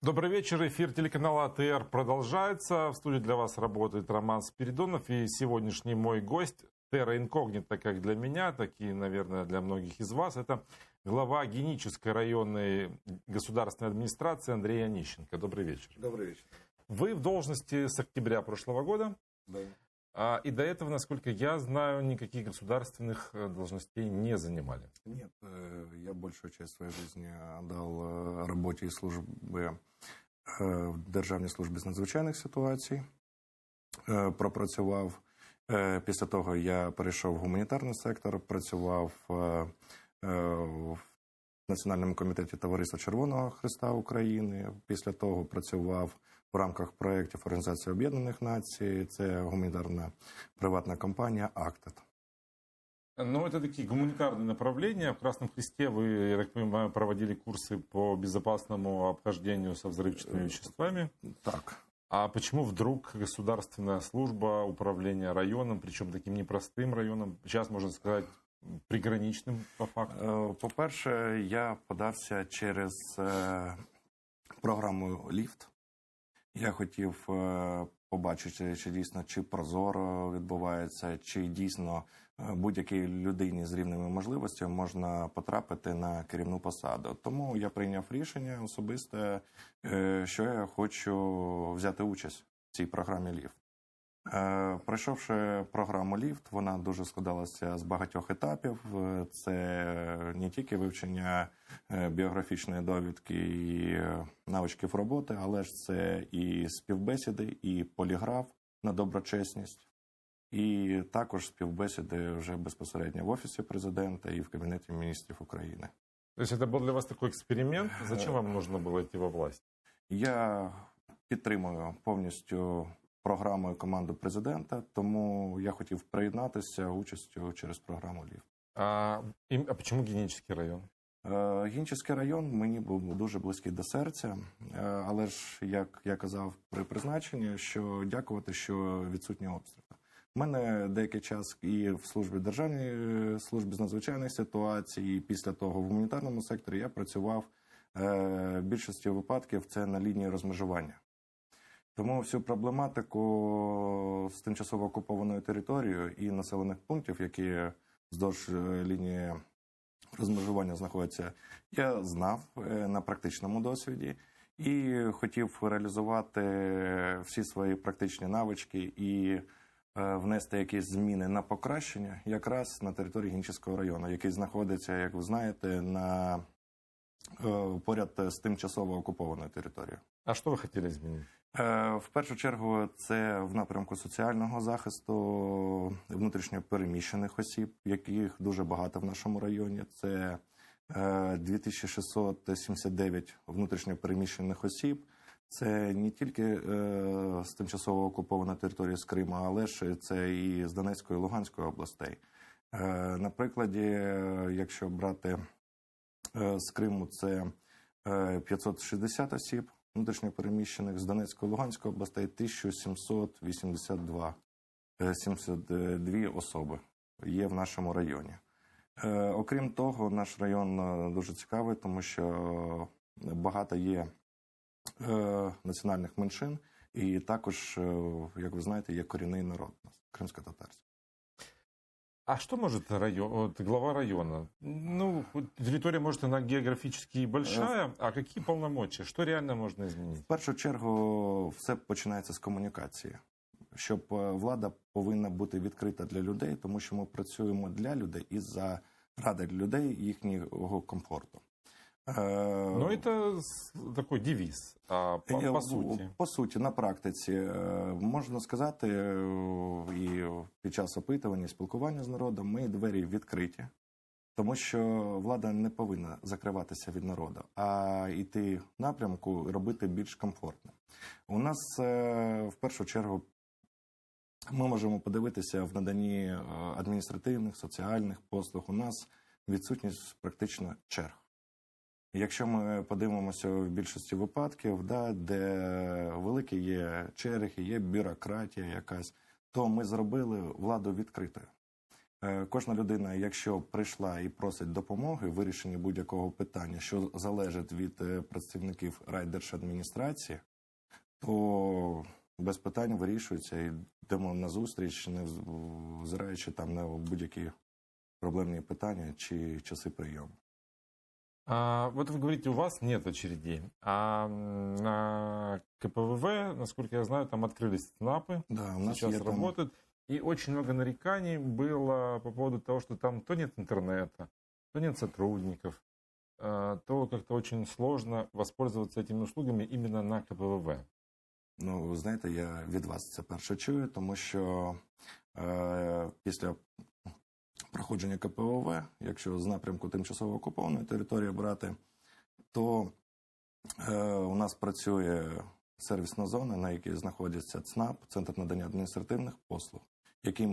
Добрый вечер. Эфир телеканала АТР продолжается. В студии для вас работает Роман Спиридонов. И сегодняшний мой гость, терра инкогнито как для меня, так и, наверное, для многих из вас, это глава Генической районной государственной администрации Андрей Онищенко. Добрый вечер. Добрый вечер. Вы в должности с октября прошлого года. Да. И до этого, насколько я знаю, никаких государственных должностей не занимали. Нет, я большую часть своей жизни отдал роботі і служби в Державній службі з надзвичайних ситуацій. Пропрацював. Після того я перейшов в гуманітарний сектор, працював в Національному комітеті Товариства Червоного Хреста України. Після того працював в рамках проєктів Організації Об'єднаних Націй. Це гуманітарна приватна компанія «Актед». Ну, это такие гуманитарные направления. В Красном Кресте вы, я так понимаю, проводили курсы по безопасному обхождению со взрывчатыми веществами. Так. А почему вдруг государственная служба управления районом, причем таким непростым районом, сейчас, можно сказать, приграничным по факту? По-перше, я подався через програму «Ліфт». Я хотів побачити, чи прозоро відбувається, чи дійсно будь-якій людині з рівними можливостями можна потрапити на керівну посаду. Тому я прийняв рішення особисте, що я хочу взяти участь в цій програмі «Ліфт». Пройшовши програму «Ліфт», вона дуже складалася з багатьох етапів. Це не тільки вивчення біографічної довідки і навичків роботи, але ж це і співбесіди, і поліграф на доброчесність, і також співбесіди вже безпосередньо в Офісі Президента і в Кабінеті міністрів України. То есть это был для вас такой эксперимент? Зачем вам нужно было идти во власть? Я підтримую повністю програмою команду президента, тому я хотів приєднатися участю через програму «Ліфт». А почему Генический район? Генический район мені був дуже близький до серця, але ж, як я казав при призначенні, що дякувати, що відсутні обстріли. У мене деякий час і в службі Державній службі з надзвичайних ситуацій, і після того в гуманітарному секторі я працював в більшості випадків це на лінії розмежування. Тому всю проблематику з тимчасово окупованою територією і населених пунктів, які вздовж лінії розмежування знаходяться, я знав на практичному досвіді і хотів реалізувати всі свої практичні навички і внести якісь зміни на покращення якраз на території Генического району, який знаходиться, як ви знаєте, поряд з тимчасово окупованою територією. А що ви хотіли змінити? В першу чергу це в напрямку соціального захисту внутрішньо переміщених осіб, яких дуже багато в нашому районі. Це 2679 внутрішньо переміщених осіб. Це не тільки з тимчасово окупованої території з Криму, але ж це і з Донецької і Луганської областей. На прикладі, якщо брати з Криму, це 560 осіб внутрішньо переміщених, з Донецької і Луганської областей 1782 особи є в нашому районі. Окрім того, наш район дуже цікавий, тому що багато є національних меншин, і також, як ви знаєте, є корінний народ у нас, кримськотатарський. А что может глава района? Ну, территория, может, она географически большая, а какие полномочия? Что реально можно изменить? В першу чергу, все починається з комунікації. Щоб влада повинна бути відкрита для людей, тому що ми працюємо для людей і заради людей їхнього комфорту. Ну, это такой девиз, по суті. По суті, на практиці, можна сказати, і під час опитування, спілкування з народом, ми двері відкриті, тому що влада не повинна закриватися від народу, а йти в напрямку і робити більш комфортним. У нас, в першу чергу, ми можемо подивитися в наданні адміністративних, соціальних послуг. У нас відсутність практично черг. Якщо ми подивимося в більшості випадків, де великі є черги, є бюрократія якась, то ми зробили владу відкритою. Кожна людина, якщо прийшла і просить допомоги в вирішенні будь-якого питання, що залежить від працівників райдержадміністрації, то без питань вирішується і йдемо на зустріч, не взираючи там на будь-які проблемні питання чи часи прийому. Вот вы говорите, у вас нет очередей, а на КПВВ, насколько я знаю, там открылись ЦНАПы, Да, у нас сейчас работают. И очень много нареканий было по поводу того, что там то нет интернета, то нет сотрудников, то как-то очень сложно воспользоваться этими услугами именно на КПВВ. Ну, ви знаєте, я від вас це перше чую, тому що після проходження КПВВ, якщо з напрямку тимчасово окупованої території брати, то у нас працює сервісна зона, на якій знаходиться ЦНАП, Центр надання адміністративних послуг, який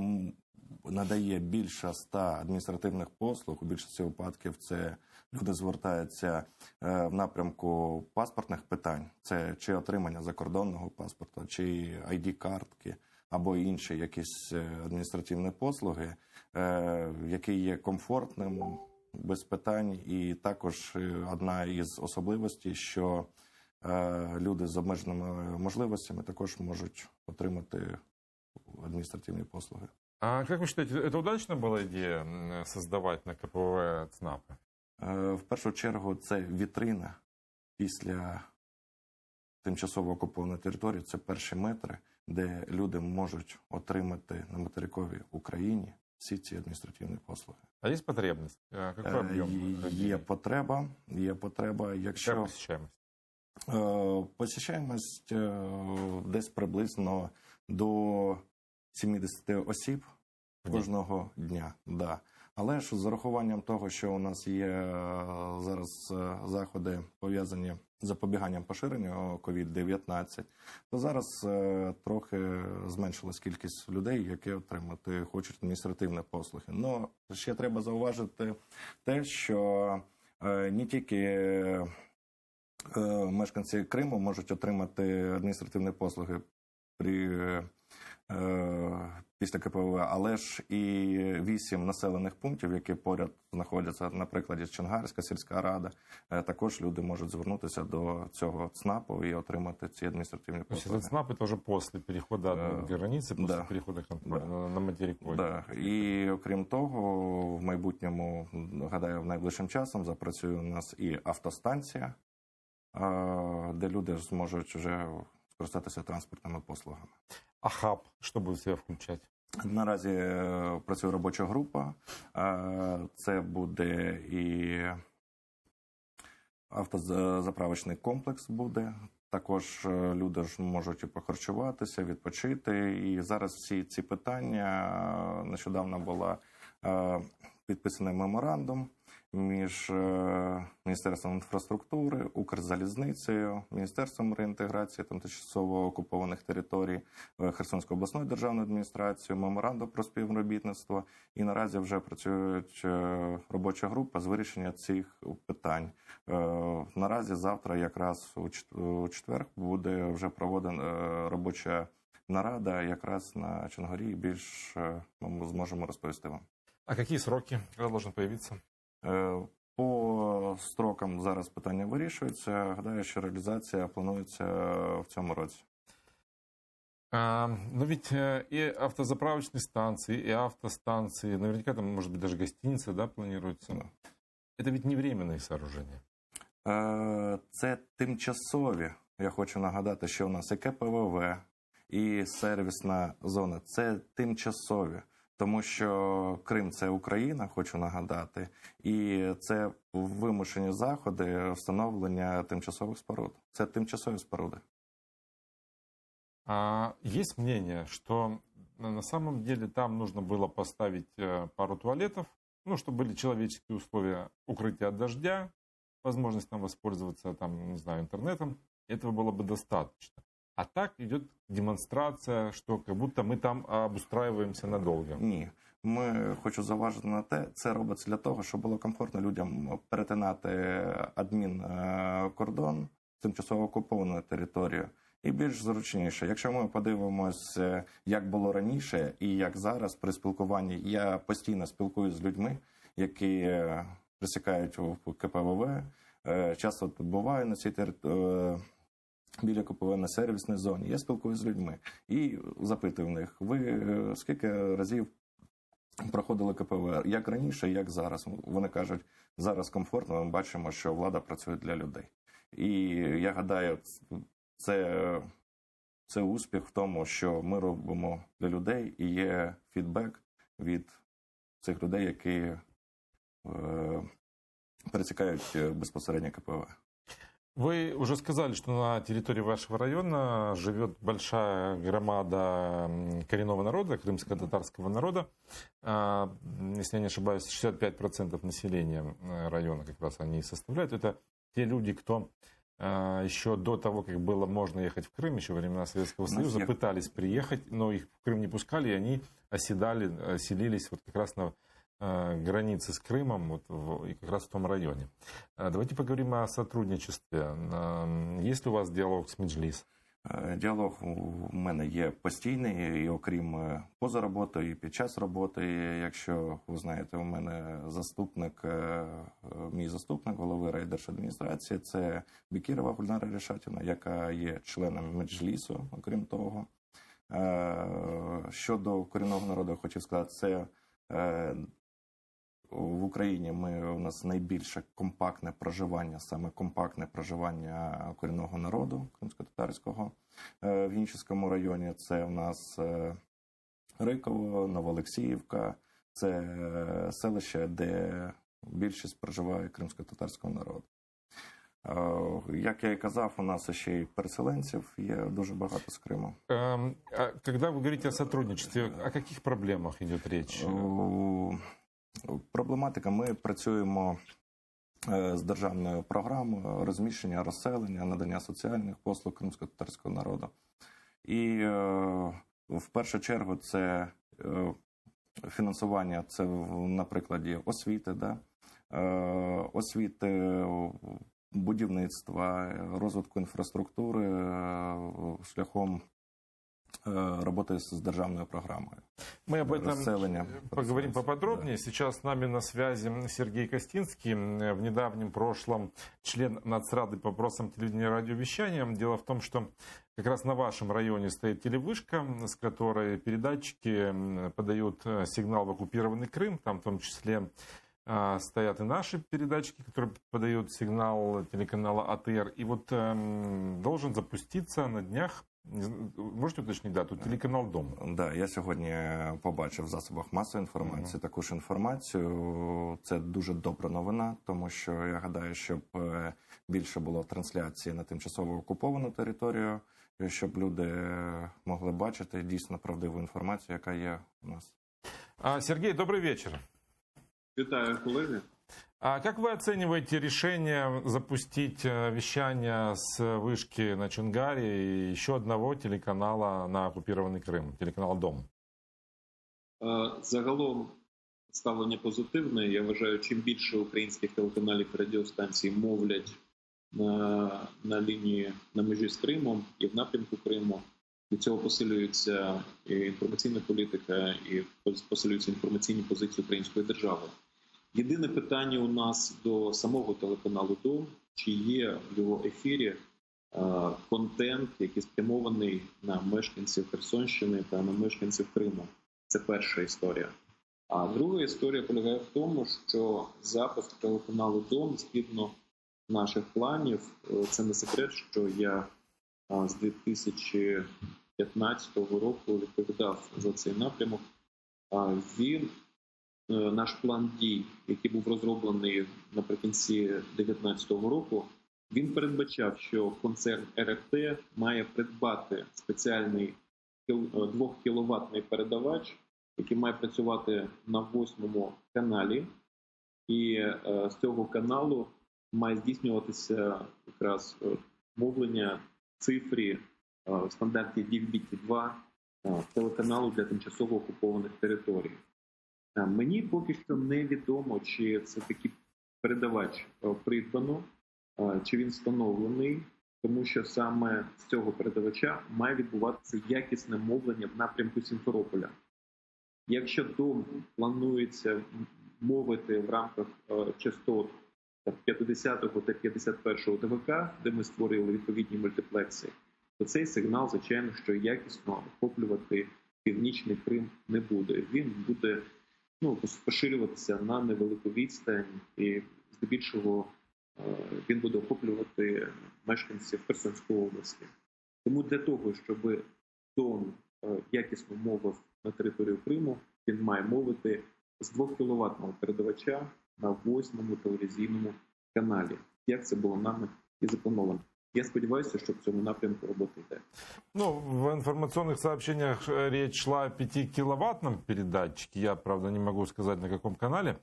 надає більше 100 адміністративних послуг. У більшості випадків це люди звертаються в напрямку паспортних питань. Це чи отримання закордонного паспорта, чи ID-картки, або інші якісь адміністративні послуги, які є комфортним, без питань. І також одна із особливостей, що люди з обмеженими можливостями також можуть отримати адміністративні послуги. А как вы считаете, это удачная была идея создавать на КПВВ ЦНАПы? В першу чергу це вітрина після тимчасово окупованої території, це перші метри, де люди можуть отримати на материковій Україні всі ці адміністративні послуги. А есть потребность? Какой объем? Є потреба, якщо... Какая посещаемость? Посещаємость десь приблизно до 70 осіб кожного дня. Да. Але ж з урахуванням того, що у нас є зараз заходи, пов'язані з запобіганням поширенню COVID-19, то зараз трохи зменшилась кількість людей, які отримати хочуть адміністративні послуги. Но ще треба зауважити те, що не тільки мешканці Криму можуть отримати адміністративні послуги після КПВВ, але ж і 8 населених пунктів, які поряд знаходяться, наприклад, Чонгарська сільська рада, також люди можуть звернутися до цього ЦНАПу і отримати ці адміністративні послуги. Тобто ЦНАП – це вже після переходу границі, після переходу на материкові. Да. І окрім того, в майбутньому, гадаю, найближчим часом запрацює у нас і автостанція, де люди зможуть вже скористатися транспортними послугами. А хаб, що буде в себе включати? Наразі працює робоча група. Це буде і автозаправочний комплекс буде. Також люди ж можуть і похарчуватися, відпочити. І зараз всі ці питання, нещодавно була підписаний меморандум між Міністерством інфраструктури, Укрзалізницею, Міністерством реінтеграції тимчасово окупованих територій, Херсонською обласною державною адміністрацією, меморандум про співробітництво. І наразі вже працює робоча група з вирішення цих питань. Наразі завтра, якраз у четвер, буде вже проводена робоча нарада якраз на Чонгорі. Більш ми зможемо розповісти вам. А які сроки, коли должен появитися? По строкам зараз питання вирішується. Гадаю, що реалізація планується в цьому році. Но ведь и автозаправочные станции, и автостанции, наверняка там, может быть, даже гостиницы, да, планируются. Да. Это ведь не временные сооружения. Це тимчасові. Я хочу нагадати, що у нас і КПВВ, і сервісна зона. Це тимчасові. Тому що Крим – це Україна, хочу нагадати, і це вимушені заходи встановлення тимчасових споруд. Це тимчасові споруди. Есть мнение, что на самом деле там нужно было поставить пару туалетов, ну, чтобы были человеческие условия укрытия от дождя, возможность там воспользоваться, там, не знаю, интернетом. Этого было бы достаточно. А так идет демонстрация, что как будто мы там обустраиваемся надолго. Ні. Ми, хочу зауважити на те, це робиться для того, щоб було комфортно людям перетинати адмінкордон, тимчасово окуповану територію. і більш зручніше. Якщо ми подивимося, як було раніше і як зараз при спілкуванні, я постійно спілкуюся з людьми, які присікають в КПВВ, часто тут буваю на цій території, біля КПВВ на сервісній зоні. Я спілкуюся з людьми і запитую в них, ви скільки разів проходили КПВВ, як раніше, як зараз? Вони кажуть, зараз комфортно, ми бачимо, що влада працює для людей. І я гадаю, це успіх в тому, що ми робимо для людей, і є фідбек від цих людей, які пересекають безпосередньо КПВВ. Вы уже сказали, что на территории вашего района живет большая громада коренного народа, крымско-татарского народа. Если я не ошибаюсь, 65% населения района как раз они и составляют. Это те люди, кто еще до того, как было можно ехать в Крым, еще во времена Советского Союза, пытались приехать, но их в Крым не пускали, и они селились вот как раз на границы с Крымом и как раз в том районе. Давайте поговорим о сотрудничестве. Есть ли у вас диалог с Меджлис? Діалог у мене є постійний, і окрім поза роботою, і під час роботи. Якщо ви знаєте, у мене мій заступник голови райдержадміністрації, це Бекірова Гульнара Рішатівна, яка є членом Меджлісу, окрім того. Щодо корінного народу, я хочу сказати, це в Україні у нас найбільше компактне проживання, саме компактне проживання корінного народу кримськотатарського в Генічеському районі. Це в нас Риково, Новоолексіївка, це селище, де більшість проживає кримськотатарського народу. Як я і казав, у нас ще й переселенців є дуже багато з Криму. Когда вы говорите о сотрудничестве, о каких проблемах идет речь? Проблематика. Ми працюємо з державною програмою розміщення, розселення, надання соціальних послуг кримськотатарського народу. І в першу чергу це фінансування, це на прикладі освіти, освіти, будівництва, розвитку інфраструктури шляхом работы с державной программой. Мы об этом поговорим поподробнее. Да. Сейчас с нами на связи Сергей Костинский, в недавнем прошлом член Нацрады по вопросам телевидения и радиовещания. Дело в том, что как раз на вашем районе стоит телевышка, с которой передатчики подают сигнал в оккупированный Крым. Там в том числе стоят и наши передатчики, которые подают сигнал телеканала АТР. И вот должен запуститься на днях, можете уточнити дату, телеканал «Дом». Да, я сьогодні побачив в засобах масової інформації також інформацію. Це дуже добра новина, тому що я гадаю, щоб більше було трансляції на тимчасово окуповану територію, щоб люди могли бачити дійсно правдиву інформацію, яка є у нас. Сергей, добрый вечер. Вітаю, колеги. А как вы оцениваете решение запустить вещание с вышки на Чонгаре и еще одного телеканала на оккупированный Крым, телеканал «Дом»? Загалом ставлення позитивне. Я вважаю, чим більше українських телеканалів і радіостанцій мовлять на лінії на межі з Кримом і в напрямку Криму, від цього посилюється і інформаційна політика, і посилюються інформаційні позиції української держави. Єдине питання у нас до самого телеканалу «Дом», чи є в його ефірі контент, який спрямований на мешканців Херсонщини та на мешканців Криму. Це перша історія. А друга історія полягає в тому, що запуск телеканалу «Дом» згідно наших планів, це не секрет, що я з 2015 року відповідав за цей напрямок. Наш план дій, який був розроблений наприкінці 2019 року, він передбачав, що концерн РФТ має придбати спеціальний 2-кіловатний передавач, який має працювати на 8-му каналі. І з цього каналу має здійснюватися якраз мовлення цифрі в стандарті DVB-T2 телеканалу для тимчасово окупованих територій. Мені поки що невідомо, чи це такий передавач придбано, чи він встановлений тому що саме з цього передавача має відбуватися якісне мовлення в напрямку Сімферополя. Якщо ДОМ планується мовити в рамках частот 50-го та 51-го ДВК, де ми створили відповідні мультиплекси, то цей сигнал, звичайно, що якісно охоплювати Північний Крим не буде. Він буде поширюватися на невелику відстань і здебільшого він буде охоплювати мешканців Херсонської області. Тому для того, щоб ДОМ якісно мовив на територію Криму, він має мовити з 2 кВт передавача на 8-му телевізійному каналі, як це було нами і заплановано. Я сподіваюся, що в цьому напрямку робота йде. В информационных сообщениях речь шла о 5-киловаттном передатчике. Я, правда, не могу сказать, на каком канале.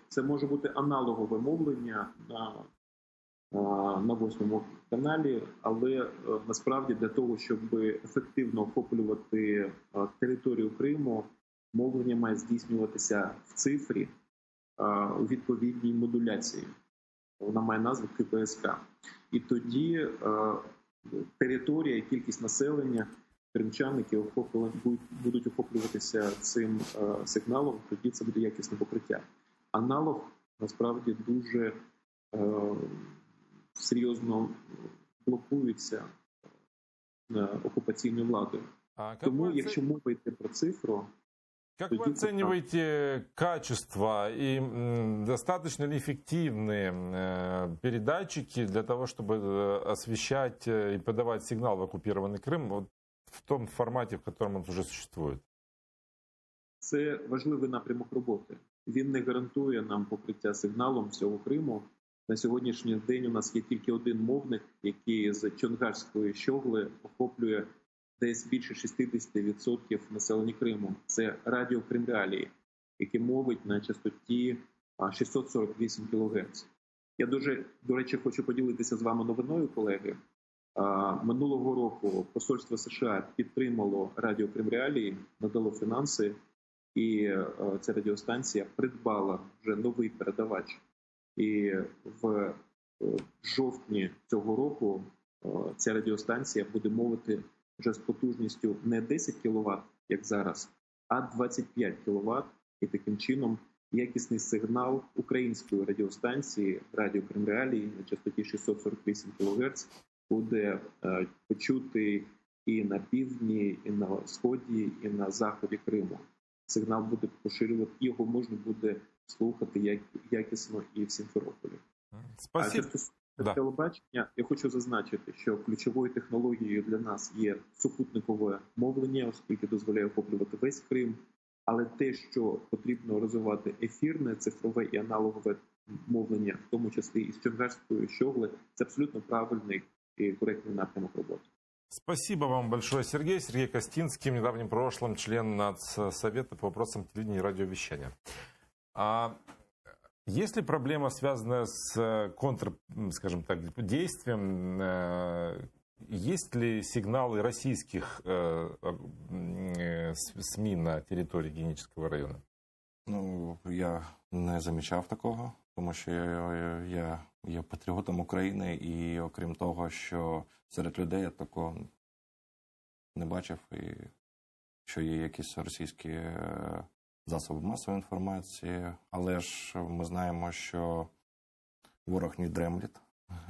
Це може бути аналогове мовлення на 8-му каналі, але насправді для того, щоб ефективно охоплювати територію Криму, мовлення має здійснюватися в цифрі у відповідній модуляції. Вона має назву КПСК. І тоді територія і кількість населення кримчан, які будуть охоплюватися цим сигналом, тоді це буде якісне покриття. Аналог, насправді, дуже серйозно блокується окупаційною владою. Тому, якщо мова йде про цифру, как вы оцениваете качество и достаточно ли эффективные передатчики для того, чтобы освещать и подавать сигнал в оккупированный Крым в том формате, в котором он уже существует? Це важливий напрямок роботи. Він не гарантує нам покриття сигналом всього Криму. На сьогоднішній день у нас є тільки один мовник, який з Чонгашської щогли охоплює десь більше 60% населення Криму. Це радіо Кримреалії, яке мовить на частоті 648 кГц. Я до речі, хочу поділитися з вами новиною, колеги. Минулого року посольство США підтримало радіо Кримреалії, надало фінанси, і ця радіостанція придбала вже новий передавач. І в жовтні цього року ця радіостанція буде мовити вже з потужністю не 10 кВт, як зараз, а 25 кВт. І таким чином якісний сигнал української радіостанції Радіо Кримреалії на частоті 648 кГц буде почути і на півдні, і на сході, і на заході Криму. Сигнал буде поширювати, його можна буде слухати якісно і в Сімферополі. Спасибо. Телебачення, я хочу зазначити, що ключовою технологією для нас є супутникове мовлення, оскільки дозволяє охоплювати весь Крим, але те, що потрібно розвивати ефірне, цифрове і аналогове мовлення, в тому числі і з Чонгашської щогли, це абсолютно правильний и корректный напрямок работы. Спасибо вам большое, Сергей. Сергей Костинский, в недавнем прошлом член Нацсовета по вопросам телевидения и радиовещания. Есть ли проблема, связанная с скажем так, действием? Есть ли сигналы российских СМИ на территории Генического района? Я не замічав такого, тому що я є патріотом України, і окрім того, що серед людей я такого не бачив, і що є якісь російські засоби масової інформації, але ж ми знаємо, що ворог не дремлять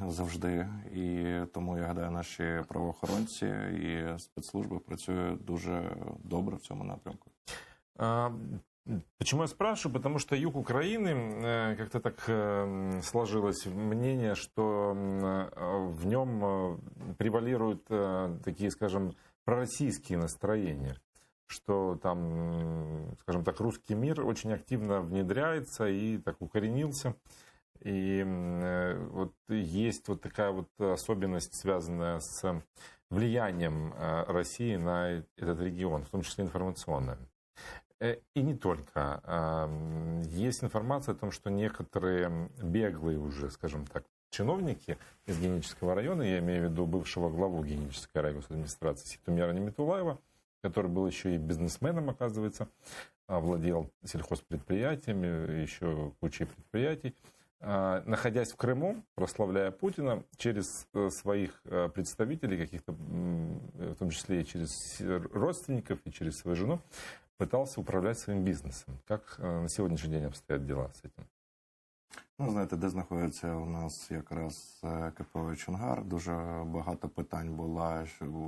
завжди, і тому, я гадаю, наші правоохоронці і спецслужби працюють дуже добре в цьому напрямку. Почему я спрашиваю? Потому что юг Украины, как-то так сложилось мнение, что в нем превалируют такие, скажем, пророссийские настроения, что там, скажем так, русский мир очень активно внедряется и так укоренился. И вот есть вот такая вот особенность, связанная с влиянием России на этот регион, в том числе информационная. И не только. Есть информация о том, что некоторые беглые уже, скажем так, чиновники из Генического района, я имею в виду бывшего главу Генической райгосадминистрации Ситумира Неметулаева, который был еще и бизнесменом, оказывается, владел сельхозпредприятиями, еще кучей предприятий, находясь в Крыму, прославляя Путина, через своих представителей, каких-то, в том числе и через родственников, и через свою жену, пытался управлять своим бизнесом. Как на сегодняшний день обстоят дела с этим? Ну, знаєте, де знаходиться у нас якраз КПВ «Чонгар». Дуже багато питань було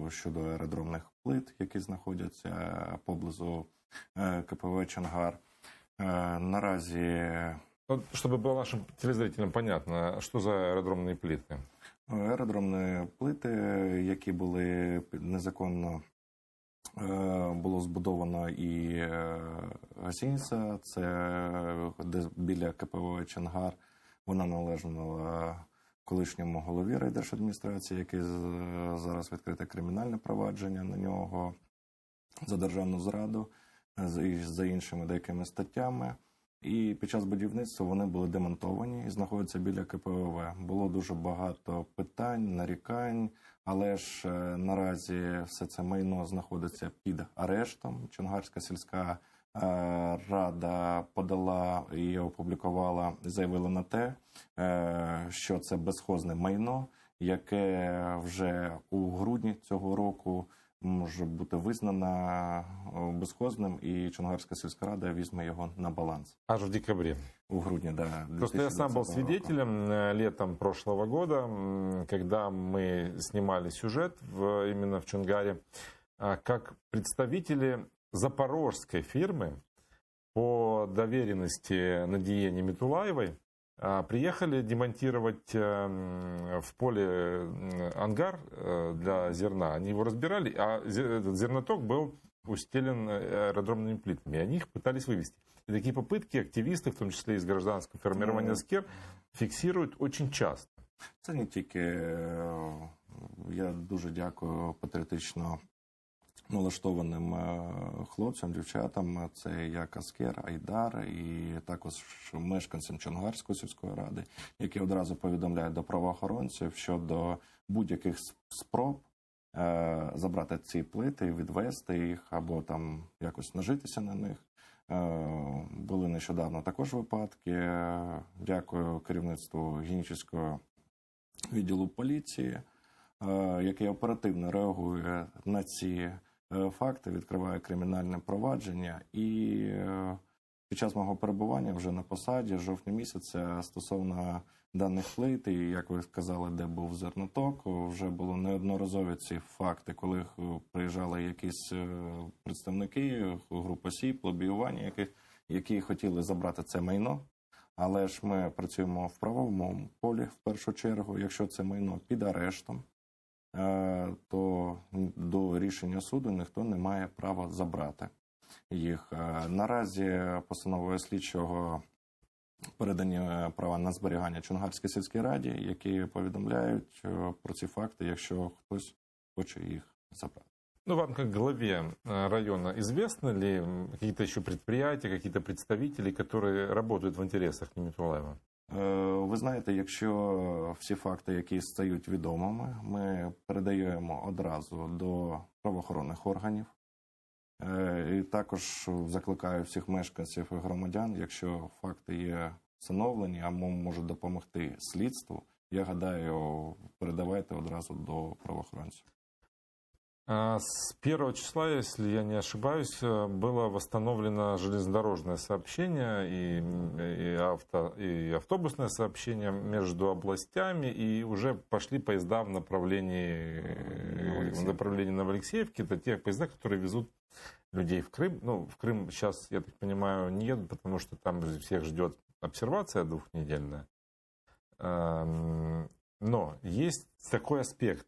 щодо аеродромних плит, які знаходяться поблизу КПВ «Чонгар». Наразі... Чтобы было нашим телезрителям понятно, что за аэродромные плиты? Аеродромні плити, які були незаконно, було збудовано і гостиниця, це біля КПВ «Чонгар». Вона належала колишньому голові райдержадміністрації, який зараз відкрите кримінальне провадження на нього за державну зраду і за іншими деякими статтями. І під час будівництва вони були демонтовані і знаходяться біля КПВВ. Було дуже багато питань, нарікань, але ж наразі все це майно знаходиться під арештом. Чонгарська сільська рада подала і опублікувала, заявила на те, що це безхозне майно, яке вже у грудні цього року може бути визнано безхозним, і Чонгарська сільська рада візьме його на баланс. Аж в декабре? У грудні, да. Просто я сам был свидетелем летом прошлого года, когда мы снимали сюжет именно в Чонгаре, как представители запорожской фирмы по доверенности Надии Немитулаевой приехали демонтировать в поле ангар для зерна. Они его разбирали, а этот зерноток был устелен аэродромными плитами. И они их пытались вывести. И такие попытки активисты, в том числе из гражданского формирования СКЕР, фиксируют очень часто. Це не тільки, я дуже дякую патріотично налаштованим хлопцям, дівчатам, це як Аскер, Айдар і також мешканцям Чонгарської сільської ради, які одразу повідомляють до правоохоронців щодо будь-яких спроб забрати ці плити, відвести їх або там якось нажитися на них. Були нещодавно також випадки. Дякую керівництву Генічеського відділу поліції, який оперативно реагує на ці факти, відкриває кримінальне провадження. І під час мого перебування вже на посаді, жовтня місяця, стосовно даних плит, і, як ви сказали, де був зерноток, вже було неодноразові ці факти, коли приїжджали якісь представники, групи осіб, лобіювання, які хотіли забрати це майно. Але ж ми працюємо в правовому полі, в першу чергу. Якщо це майно під арештом, то до рішення суду ніхто не має права забрати їх. Наразі постановою слідчого передані права на зберігання Чонгарській сільській раді, які повідомляють про ці факти, якщо хтось хоче їх забрати. Ну, вам, как главе района, известны ли какие-то еще предприятия, какие-то представители, которые работают в интересах Немитулаева? Ви знаєте, якщо всі факти, які стають відомими, ми передаємо одразу до правоохоронних органів. І також закликаю всіх мешканців і громадян, якщо факти є встановлені, а можуть допомогти слідству, я гадаю, передавайте одразу до правоохоронців. С 1 числа, если я не ошибаюсь, было восстановлено железнодорожное сообщение и автобусное сообщение между областями, и уже пошли поезда в направлении Новоалексеевки. Это те поезда, которые везут людей в Крым. Ну, в Крым сейчас, я так понимаю, не едут, потому что там всех ждет обсервация двухнедельная. Но есть такой аспект.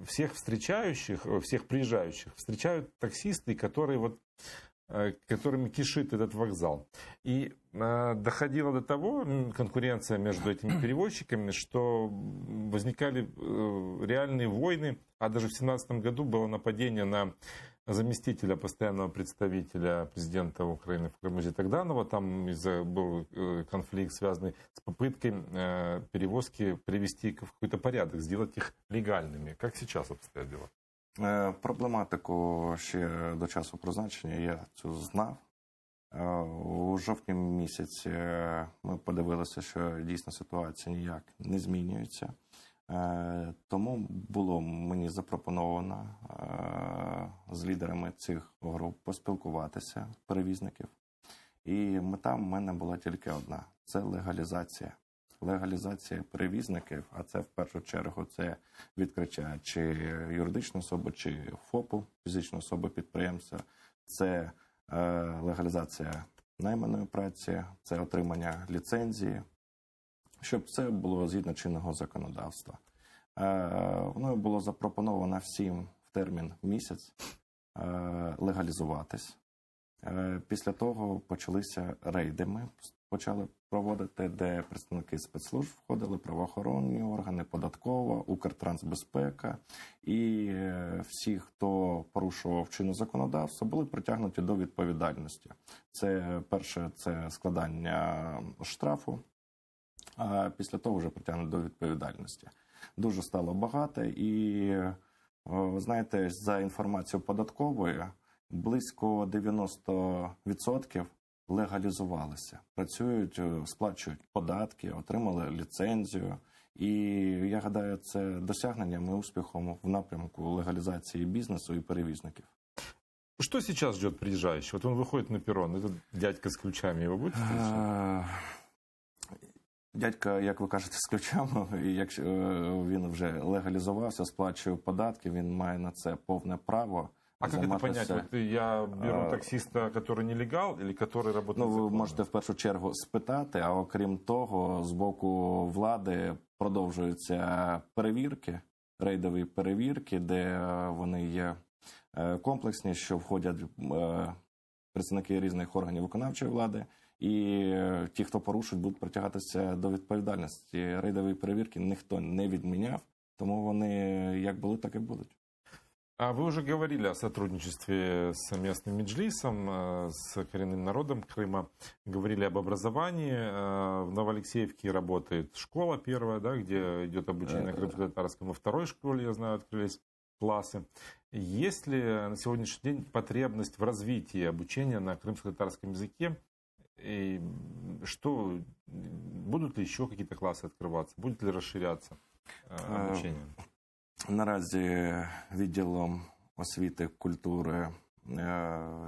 Всех встречающих, всех приезжающих встречают таксисты, которыми кишит этот вокзал. И доходило до того, конкуренция между этими перевозчиками, что возникали реальные войны. А даже в 2017 году было нападение на заместителя постоянного представителя президента Украины в Крыму Зитагданова. Там был конфликт, связанный с попыткой перевозки привести в какой-то порядок, сделать их легальными. Как сейчас обстоят дела? Проблематику ще до часу призначення я цю знав. У жовтні місяці ми подивилися, що дійсно ситуація ніяк не змінюється. Тому було мені запропоновано з лідерами цих груп поспілкуватися, перевізників. І мета в мене була тільки одна – це легалізація. Легалізація перевізників, а це в першу чергу це відкриття чи юридичної особи, чи ФОПу, фізичної особи підприємця, це легалізація найманої праці, це отримання ліцензії, щоб це було згідно чинного законодавства. Мною було запропоновано всім в термін місяць легалізуватись. Після того почалися рейди. Ми почали проводити, де представники спецслужб входили, правоохоронні органи, податкова, Укртрансбезпека. І всі, хто порушував чинне законодавство, були притягнуті до відповідальності. Це перше – це складання штрафу, а після того вже притягнуть до відповідальності. Дуже стало багато і, знаєте, за інформацією податкової, близько 90% легалізувалися, працюють, сплачують податки, отримали ліцензію. І я гадаю, це досягненням і успіхом в напрямку легалізації бізнесу і перевізників. Что сейчас ждет приезжающий? Вот он выходит на перрон, этот дядька с ключами, его будет встречать? Дядька, як ви кажете, з ключами, і якщо він вже легалізувався, сплачує податки, він має на це повне право. А как это понять? Вот я беру таксиста, который нелегал, или который работает ви можете в першу чергу спитати, а окрім того, з боку влади продовжуються перевірки, рейдові перевірки, де вони є комплексні, що входять представники різних органів виконавчої влади, і ті, хто порушить, будуть притягатися до відповідальності. Рейдові перевірки ніхто не відміняв, тому вони як були, так і будуть. А вы уже говорили о сотрудничестве с местным меджлисом, с коренным народом Крыма, говорили об образовании. В Новоалексеевке работает школа первая, да, где идет обучение крымско-татарскому. Во второй школе, я знаю, открылись классы. Есть ли на сегодняшний день потребность в развитии обучения на крымско-татарском языке? И что, будут ли еще какие-то классы открываться? Будет ли расширяться обучение? Наразі відділом освіти, культури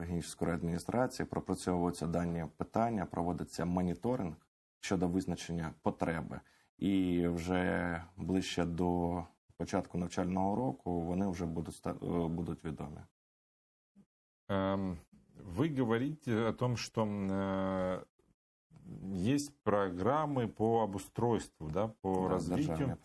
Генічеської адміністрації пропрацьовуються дані питання, проводиться моніторинг щодо визначення потреби. І вже ближче до початку навчального року вони вже будуть відомі. Вы говорите о том, что есть программы по обустройству, да, по развитию.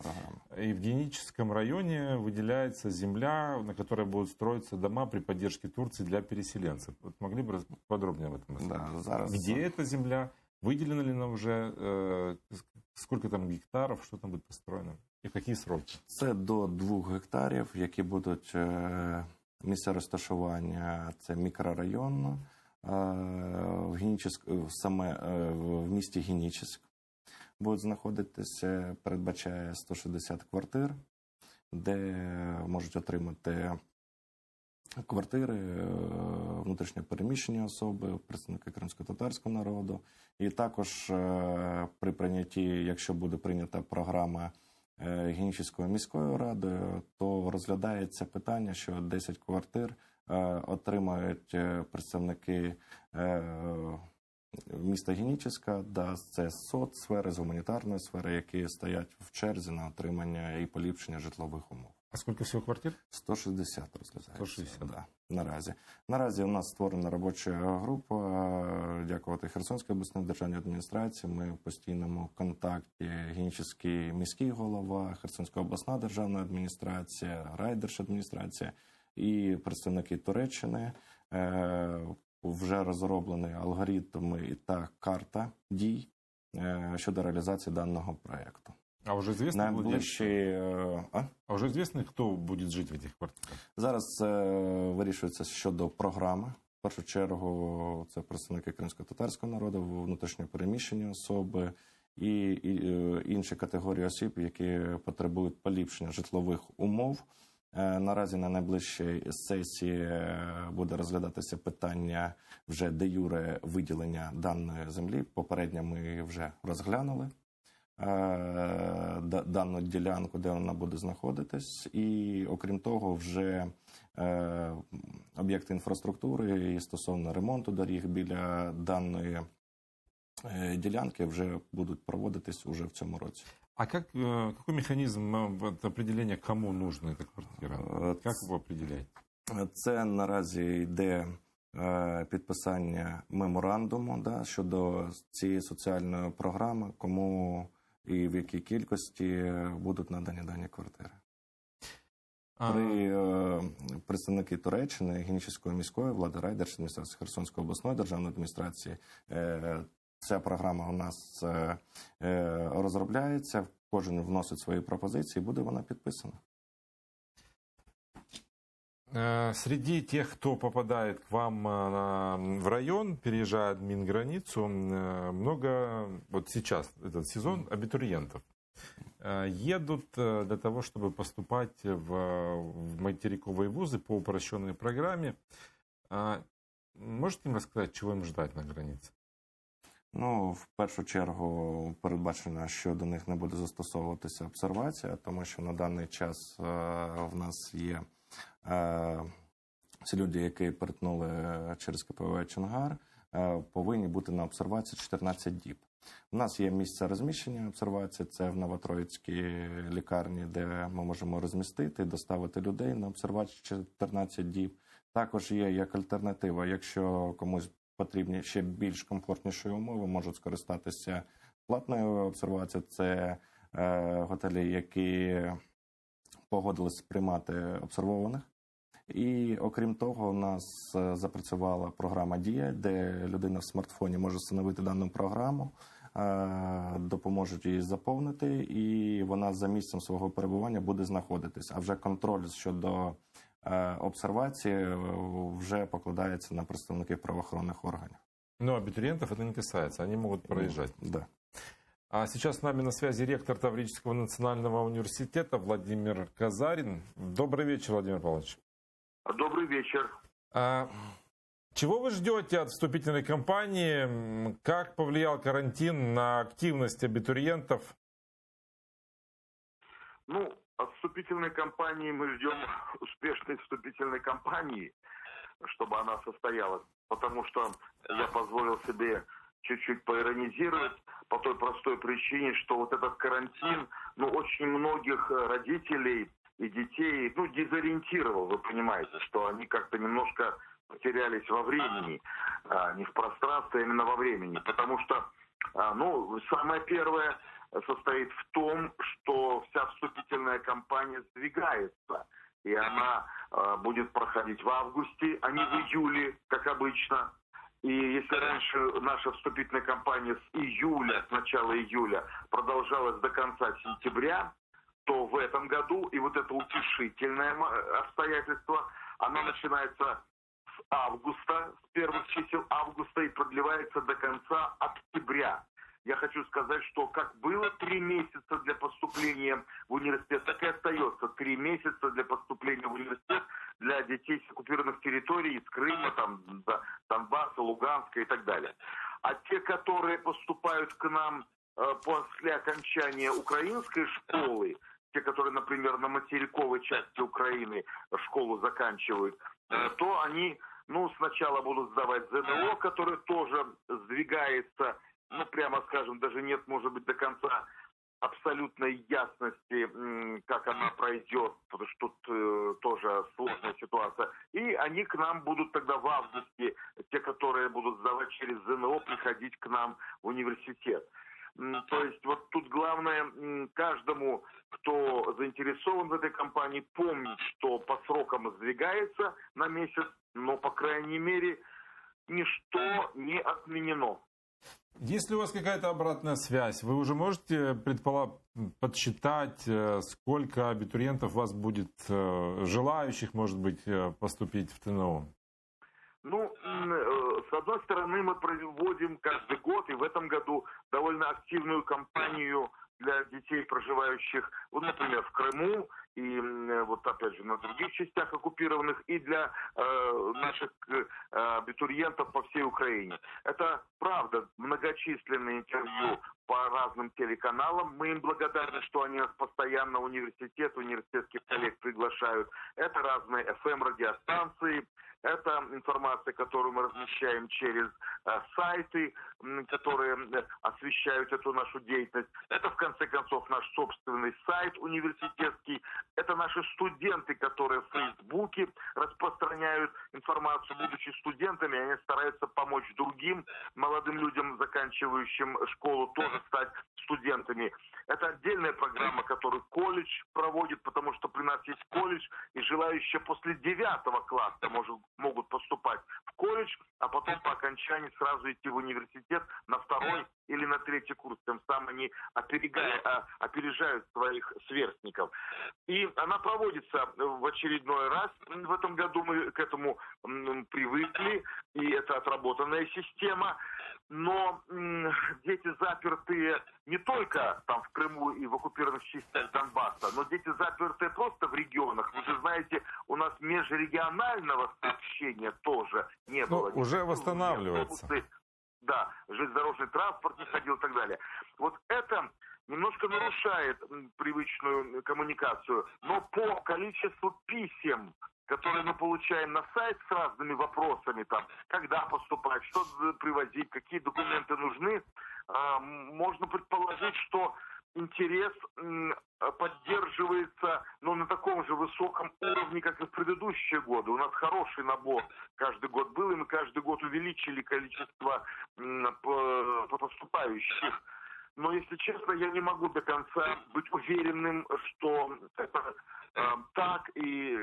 И в Геническом районе выделяется земля, на которой будут строиться дома при поддержке Турции для переселенцев. Вот могли бы подробнее об этом рассказать? Да, зараз... Где эта земля? Выделена ли она уже? Сколько там гектаров? Что там будет построено? И в какие сроки? Це до 2 гектарів, які будуть місце розташування. Це мікрорайон. В місті Генічеськ будуть знаходитися, передбачає 160 квартир, де можуть отримати квартири внутрішньо переміщені особи, представники кримсько-татарського народу. І також при прийнятті, якщо буде прийнята програма Генічеською міською радою, то розглядається питання, що 10 квартир отримають представники міста Генічеська, це з соцсфери, з гуманітарної сфери, які стоять в черзі на отримання і поліпшення житлових умов. А сколько всего квартир? 160 розглядається. 160. Да, наразі. Наразі у нас створена робоча група, дякувати Херсонській обласній державній адміністрації. Ми в постійному контакті Генічеський міський голова, Херсонська обласна державна адміністрація, райдержадміністрація і представники Туреччини. Вже розроблені алгоритми та карта дій щодо реалізації даного проєкту. А вже звісно, вже звісно, хто буде жити в цих квартирах? Зараз вирішується щодо програми. В першу чергу це представники кримсько-татарського народу, внутрішньо переміщені особи і інші категорії осіб, які потребують поліпшення житлових умов. Наразі на найближчій сесії буде розглядатися питання вже де юре виділення даної землі. Попередньо ми вже розглянули дану ділянку, де вона буде знаходитись. І окрім того, вже об'єкти інфраструктури і стосовно ремонту доріг біля даної ділянки вже будуть проводитись уже в цьому році. А какой механизм определения, кому нужна эта квартира? Как его определяете? Це наразі йде підписання меморандуму щодо цієї соціальної програми, кому і в якій кількості будуть надані дані квартири. Представники Туреччини, Генічеської міської влади, райдержадміністрації, Херсонської обласної державної адміністрації, ця програма у нас розробляється, кожен вносить свої пропозиції, буде вона підписана. Среди тех, кто попадает к вам в район, переезжает Минграницу, много, вот сейчас, этот сезон, абитуриентов едут для того, чтобы поступать в материковые вузы по упрощенной программе. Можете им рассказать, чего им ждать на границе? В першу чергу передбачено, що до них не буде застосовуватися обсервація, тому що на даний час в нас є ці люди, які перетнули через КПВ Чонгар, повинні бути на обсервації 14 діб. У нас є місце розміщення обсервації, це в Новотроїцькій лікарні, де ми можемо розмістити, доставити людей на обсервацію 14 діб. Також є як альтернатива, якщо комусь потрібні ще більш комфортніші умови, можуть скористатися платною обсервацією. Це готелі, які погодились приймати обсервованих. І окрім того, у нас запрацювала програма «Дія», де людина в смартфоні може встановити дану програму, допоможуть її заповнити, і вона за місцем свого перебування буде знаходитись. А вже контроль щодо обсервації вже покладається на представників правоохоронних органів. Но абитуриентов это не касается, они могут проезжать. Да. А сейчас с нами на связи ректор Таврического национального университета Владимир Казарин. Добрый вечер, Владимир Павлович. Добрый вечер. Чего вы ждете от вступительной кампании? Как повлиял карантин на активность абитуриентов? От вступительной кампании мы ждем успешной вступительной кампании, чтобы она состоялась. Потому что я позволил себе чуть-чуть поиронизировать по той простой причине, что вот этот карантин, очень многих родителей и детей, дезориентировал, вы понимаете, что они как-то немножко потерялись во времени, не в пространстве, а именно во времени. Потому что, самое первое состоит в том, что вся вступительная кампания сдвигается, и она будет проходить в августе, а не в июле, как обычно. И если раньше наша вступительная кампания с начала июля продолжалась до конца сентября, то в этом году, и вот это утешительное обстоятельство, оно начинается с августа, с первых чисел августа и продлевается до конца октября. Я хочу сказать, что как было 3 месяца для поступления в университет, так и остается 3 месяца для поступления в университет для детей с оккупированных территорий, из Крыма, Донбасса, Луганска и так далее. А те, которые поступают к нам после окончания украинской школы, те, которые, например, на материковой части Украины школу заканчивают, то они, сначала будут сдавать ЗНО, которое тоже сдвигается, прямо скажем, даже нет, может быть, до конца абсолютной ясности, как она пройдет, потому что тут тоже сложная ситуация. И они к нам будут тогда в августе, те, которые будут сдавать через ЗНО, приходить к нам в университет. То есть вот тут главное каждому, кто заинтересован в этой кампании, помнить, что по срокам сдвигается на месяц, но, по крайней мере, ничто не отменено. Есть ли у вас какая-то обратная связь? Вы уже можете подсчитать, сколько абитуриентов у вас будет, желающих, может быть, поступить в ТНО? С одной стороны, мы проводим каждый год, и в этом году довольно активную кампанию для детей, проживающих, например, в Крыму и вот опять же на других частях оккупированных, и для наших абитуриентов по всей Украине. Это правда многочисленные интервью по разным телеканалам. Мы им благодарны, что они нас постоянно университетских коллег приглашают. Это разные FM-радиостанции. Это информация, которую мы размещаем через сайты, которые освещают эту нашу деятельность. Это, в конце концов, наш собственный сайт университетский. Это наши студенты, которые в Фейсбуке распространяют информацию. Будучи студентами, они стараются помочь другим молодым людям, заканчивающим школу, тоже стать студентами. Это отдельная программа, которую колледж проводит, потому что при нас есть колледж, и желающие после 9 класса могут поступать в колледж, а потом по окончании сразу идти в университет на 2 или на 3 курс. Тем самым они опережают своих сверстников. И она проводится в очередной раз. В этом году мы к этому привыкли, и это отработанная система. Но дети запертые не только там в Крыму и в оккупированных частях Донбасса, но дети запертые просто в регионах. Вы же знаете, у нас межрегионального сообщения тоже не было. Уже восстанавливается. Да, железнодорожный транспорт не ходил и так далее. Вот это немножко нарушает привычную коммуникацию. Но по количеству писем, которые мы получаем на сайт с разными вопросами, там, когда поступать, что привозить, какие документы нужны, можно предположить, что интерес поддерживается, но на таком же высоком уровне, как и в предыдущие годы. У нас хороший набор каждый год был, и мы каждый год увеличили количество поступающих. Но, если честно, я не могу до конца быть уверенным, что это так, и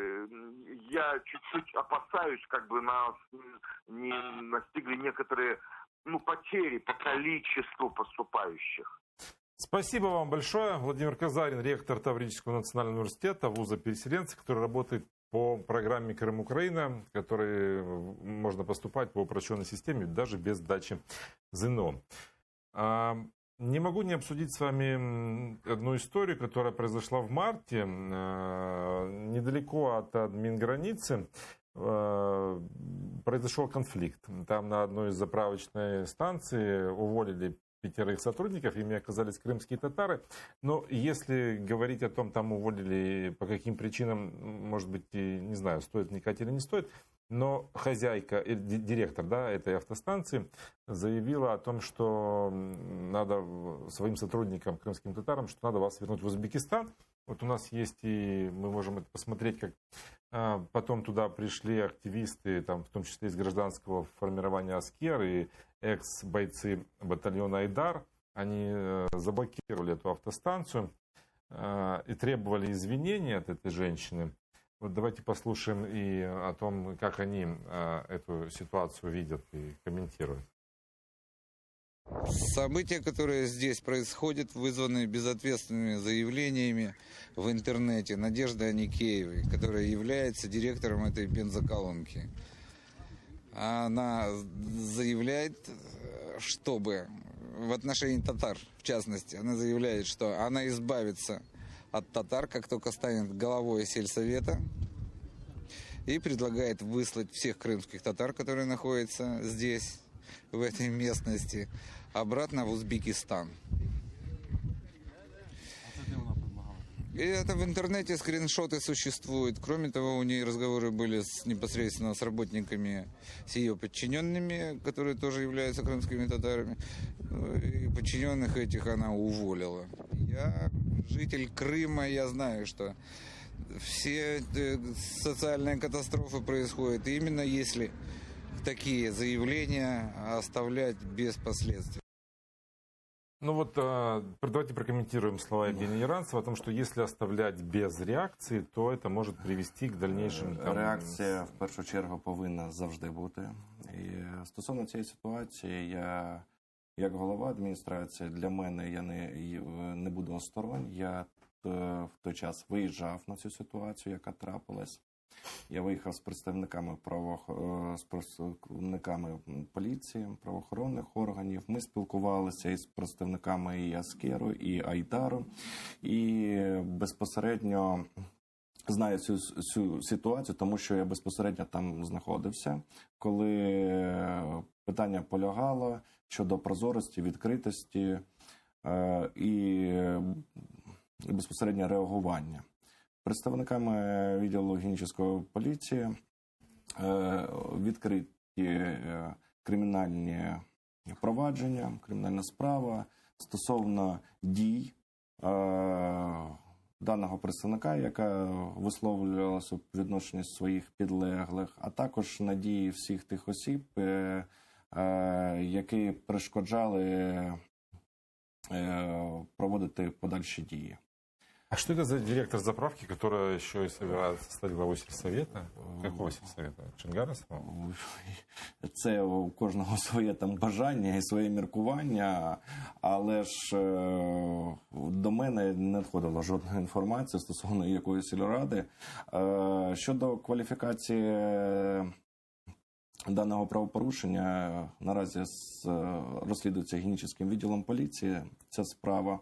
я чуть-чуть опасаюсь, как бы нас не настигли некоторые потери по количеству поступающих. Спасибо вам большое. Владимир Казарин, ректор Таврического национального университета, вуза переселенцев, который работает по программе «Крым-Украина», в которой можно поступать по упрощенной системе даже без сдачи ЗНО. Не могу не обсудить с вами одну историю, которая произошла в марте. Недалеко от админграницы произошел конфликт. Там на одной из заправочной станций уволили 5 сотрудников, ими оказались крымские татары. Но если говорить о том, там уволили по каким причинам, может быть, не знаю, стоит вникать или не стоит, но хозяйка, директор этой автостанции заявила о том, что надо своим сотрудникам, крымским татарам, что надо вас вернуть в Узбекистан. Вот у нас есть, и мы можем это посмотреть, как потом туда пришли активисты, там, в том числе из гражданского формирования «Аскер» и экс-бойцы батальона «Айдар». Они заблокировали эту автостанцию и требовали извинений от этой женщины. Вот давайте послушаем и о том, как они эту ситуацию видят и комментируют. События, которые здесь происходят, вызваны безответственными заявлениями в интернете Надежды Аникеевой, которая является директором этой бензоколонки. Она заявляет, чтобы в отношении татар, в частности, она заявляет, что она избавится от татар, как только станет главой сельсовета, и предлагает выслать всех крымских татар, которые находятся здесь, в этой местности, обратно в Узбекистан. И это в интернете скриншоты существуют. Кроме того, у нее разговоры были непосредственно с работниками, с ее подчиненными, которые тоже являются крымскими татарами. И подчиненных этих она уволила. Я житель Крыма, я знаю, что все социальные катастрофы происходят именно если такие заявления оставлять без последствий. Ну вот, давайте прокомментируем слова Евгения Яранцева о том, что если оставлять без реакции, то это может привести к дальнейшим... Реакція, в першу чергу, повинна завжди бути. І стосовно цієї ситуації, я, як голова адміністрації, для мене я не буду осторонь. Я в той час виїжджав на цю ситуацію, яка трапилась. Я виїхав з представниками поліції, правоохоронних органів. Ми спілкувалися із представниками і Аскеру, і Айдару. І безпосередньо знаю цю ситуацію, тому що я безпосередньо там знаходився, коли питання полягало щодо прозорості, відкритості і безпосередньо реагування. Представниками відділу гінічної поліції відкриті кримінальні провадження, кримінальна справа стосовно дій даного представника, яка висловлювалася по відношенню своїх підлеглих, а також на дії всіх тих осіб, які перешкоджали проводити подальші дії. А что это за директор заправки, которая еще и собирается стать главой сельсовета? Какого сельсовета? Чингарасова? Це у кожного своє там бажання і своє міркування, але ж до мене не надходила жодної інформації стосовно якоїсь сільради. Щодо кваліфікації даного правопорушення, наразі розслідується гінічним відділом поліції ця справа.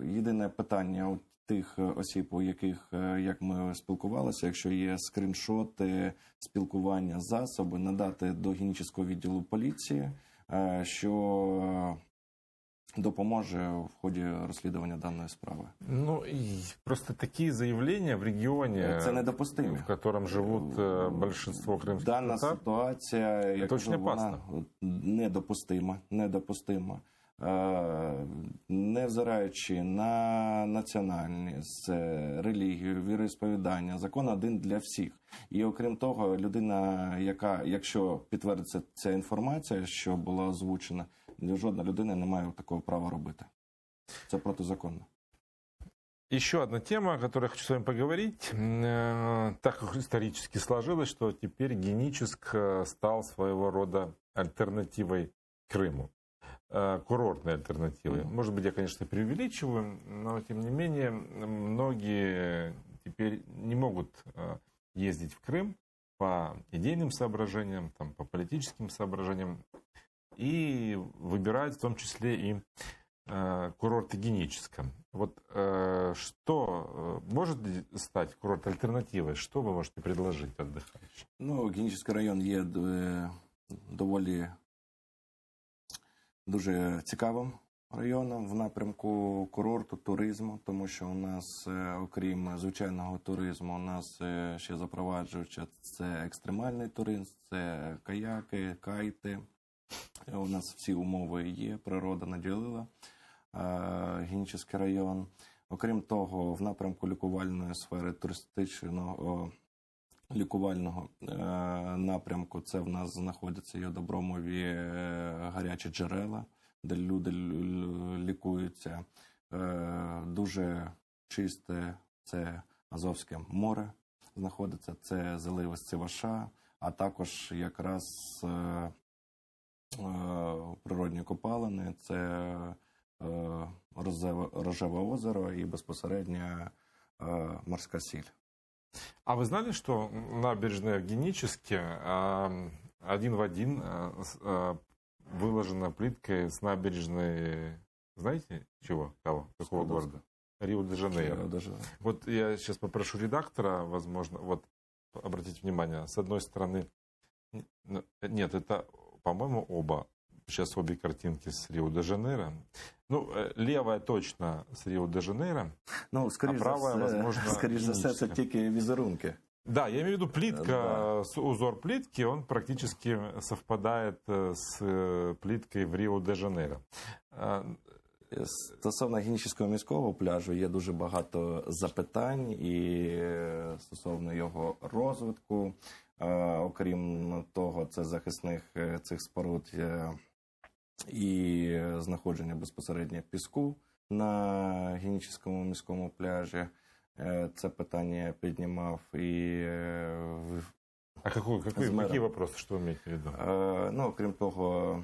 Єдине питання у тих осіб, у яких, як ми спілкувалися, якщо є скріншоти спілкування, засоби, надати до гінічного відділу поліції, що допоможе в ході розслідування даної справи. Ну, и просто такие заявления в регионе, Це недопустимо. в котором живут большинство крымских Дана татар, ситуація, як дуже кажу, вона опасно. недопустима. Невзираючи на національність, релігію, віросповідання, закон один для всіх. І окрім того, людина, яка, якщо підтвердиться ця інформація, що була озвучена, жодна людина не має такого права робити. Це протизаконно. Еще одна тема, о которой я хочу с вами поговорить. Так как исторически сложилось, что теперь Геническ стал своего рода альтернативой Крыму. Курортной альтернативой. Может быть, я, конечно, преувеличиваю, но, тем не менее, многие теперь не могут ездить в Крым по идейным соображениям, там, по политическим соображениям, и выбирают в том числе и курорты Геническа. Вот что может стать курорт альтернативой? Что вы можете предложить отдыхающим? Ну, Генічний район є доволі дуже цікавим районом в напрямку курорту, туризму, тому що у нас, окрім звичайного туризму, у нас ще запроваджується це екстремальний туризм, це каяки, кайти. У нас всі умови є, природа наділила Генічний район. Окрім того, в напрямку лікувальної сфери, туристичного лікувального напрямку, це в нас знаходяться і у Добромові гарячі джерела, де люди лікуються. Дуже чисте це Азовське море знаходиться, це залив Сиваша, а також якраз природні копалини, це Рожеве озеро і безпосередньо морська сіль. А вы знали, что набережная в Геническе один в один выложена плиткой с набережной, знаете, чего? Кого? Какого города? Рио-де-Жанейро. Вот я сейчас попрошу редактора, возможно, вот обратите внимание, с одной стороны, нет, это, по-моему, сейчас обе картинки с Рио-де-Жанейро. Ну, левая точно с Рио-де-Жанейро, Ну, скоріш правая, возможно, за все, це Геническа. тільки візерунки. Да, я имею в виду плитка, узор плитки, он практически совпадает с плиткой в Рио-де-Жанейро. Стосовно Генічного міського пляжу є дуже багато запитань і стосовно його розвитку. Окрім того, це захисних цих споруд і знаходження безпосередньо піску на Генічному міському пляжі. Це питання я піднімав і... А какие вопросы, что вы имеете в виду? Ну, окрім того,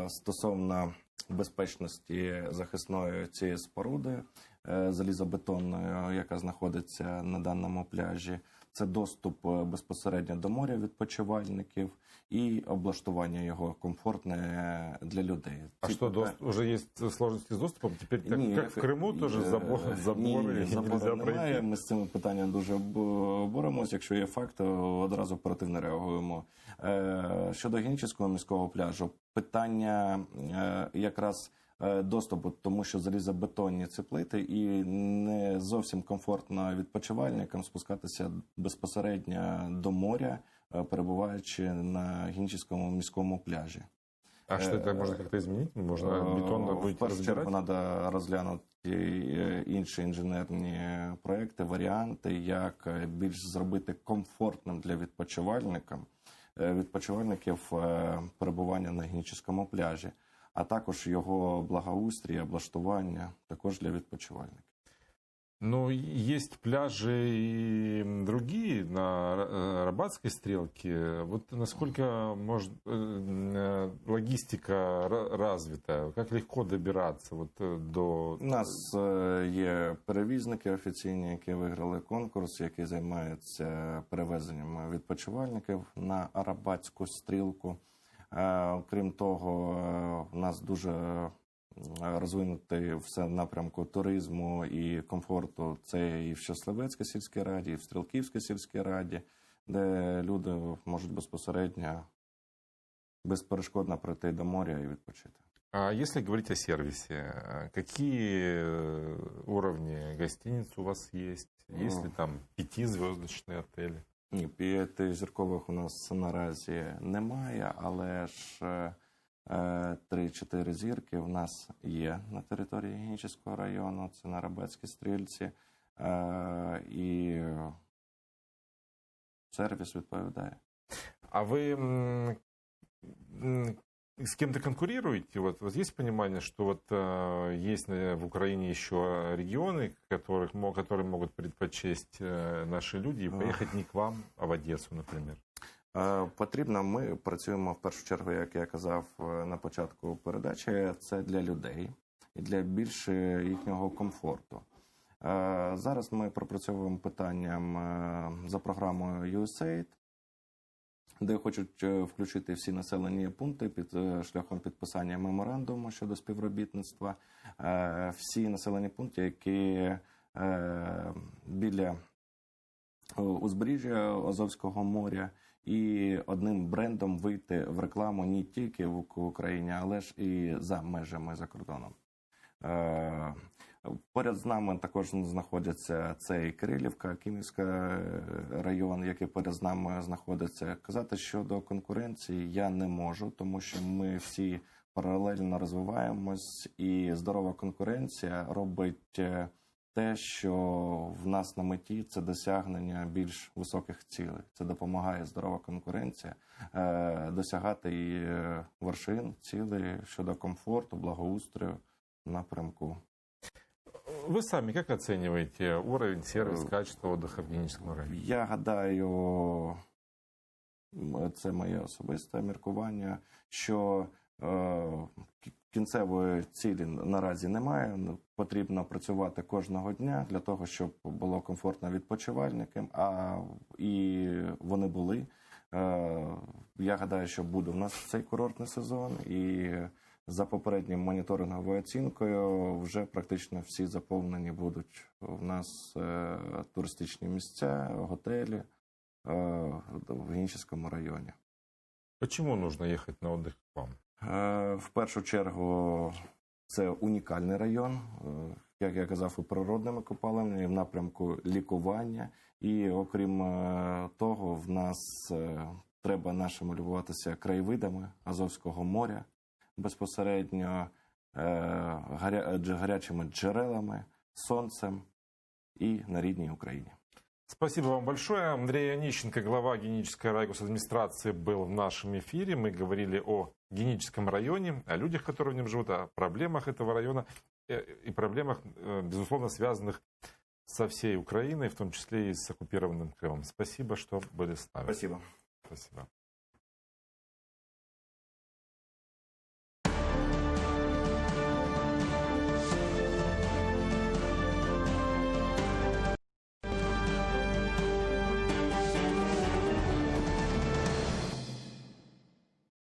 стосовно безпечності захисної цієї споруди залізобетонної, яка знаходиться на даному пляжі, це доступ безпосередньо до моря відпочивальників і облаштування його комфортне для людей. А Ці что, питання- уже есть сложности с доступом? Теперь, Ні, как в Крыму, тоже заборы ні, нельзя забору немає. пройти? Ми з цим питанням дуже боремось. Якщо є факт, то одразу оперативно реагуємо. Щодо Генічеського міського пляжу, питання якраз доступу, тому що залізобетонні ці плити, і не зовсім комфортно відпочивальникам спускатися безпосередньо до моря, перебуваючи на Генічеському міському пляжі. А что это можно как-то изменить? Можно бетонно В будет першу чергу разбирать? треба розглянути інші інженерні проекти, варіанти, як більш зробити комфортним для відпочивальників перебування на Генічеському пляжі, а також його благоустрій, облаштування також для відпочивальників. Ну, есть пляжи и другие на Рабатской стрелке. Вот насколько логистика развита? Как легко добираться до... У нас є перевізники офіційні, які виграли конкурс, який займається перевезенням відпочивальників на Арабатську стрілку. Крім того, у нас дуже розвинути все в напрямку туризму і комфорту. Це і в Щасливецькій сільській раді, і в Стрілківській сільській раді, де люди можуть безпосередньо, безперешкодно пройти до моря і відпочити. А если говорить о сервисе, какие уровни гостиниц у вас есть? Есть ли там 5-звездочные отели? Ні, 5-зіркових у нас наразі немає, але ж 3-4 зірки в нас є на території Генічеського району, це на Рабатській стрільці, і сервіс відповідає. А вы с кем-то конкурируете? Вот есть понимание, что есть в Украине еще регионы, которые могут предпочесть наши люди и поехать не к вам, а в Одессу, например? Потрібно, ми працюємо в першу чергу, як я казав на початку передачі, це для людей і для більш їхнього комфорту. Зараз ми пропрацьовуємо питанням за програмою USAID, де хочуть включити всі населені пункти під шляхом підписання меморандуму щодо співробітництва. Всі населені пункти, які біля узбережжя Азовського моря, і одним брендом вийти в рекламу не тільки в Україні, але ж і за межами, за кордоном. Поряд з нами також знаходяться це і Кирилівка, Київський район, який поряд з нами знаходиться. Казати щодо конкуренції я не можу, тому що ми всі паралельно розвиваємось, і здорова конкуренція робить те, що в нас на меті, це досягнення більш високих цілей. Це допомагає здорова конкуренція досягати і вершин, цілей щодо комфорту, благоустрою, напрямку. Вы сами как оцениваете уровень, сервис, качество отдыха в Геническом районе? Я гадаю, це моє особисте міркування, що кінцевої цілі наразі немає. Потрібно працювати кожного дня для того, щоб було комфортно відпочивальникам, і вони були. Я гадаю, що буде у нас цей курортний сезон, і за попередньою моніторинговою оцінкою вже практично всі заповнені будуть у нас туристичні місця, готелі в Генічеському районі. Почему нужно ехать на отдых к вам? В першу чергу це унікальний район, як я казав, і природними копалинами, і в напрямку лікування. І окрім того, в нас треба нашим любуватися краєвидами Азовського моря, безпосередньо гарячими джерелами, сонцем і на рідній Україні. Спасибо вам большое. Андрей Онищенко, глава Генической райгосадминистрации, был в нашем эфире. Мы говорили о Геническом районе, о людях, которые в нем живут, о проблемах этого района и проблемах, безусловно, связанных со всей Украиной, в том числе и с оккупированным Крымом. Спасибо, что были с нами. Спасибо. Спасибо.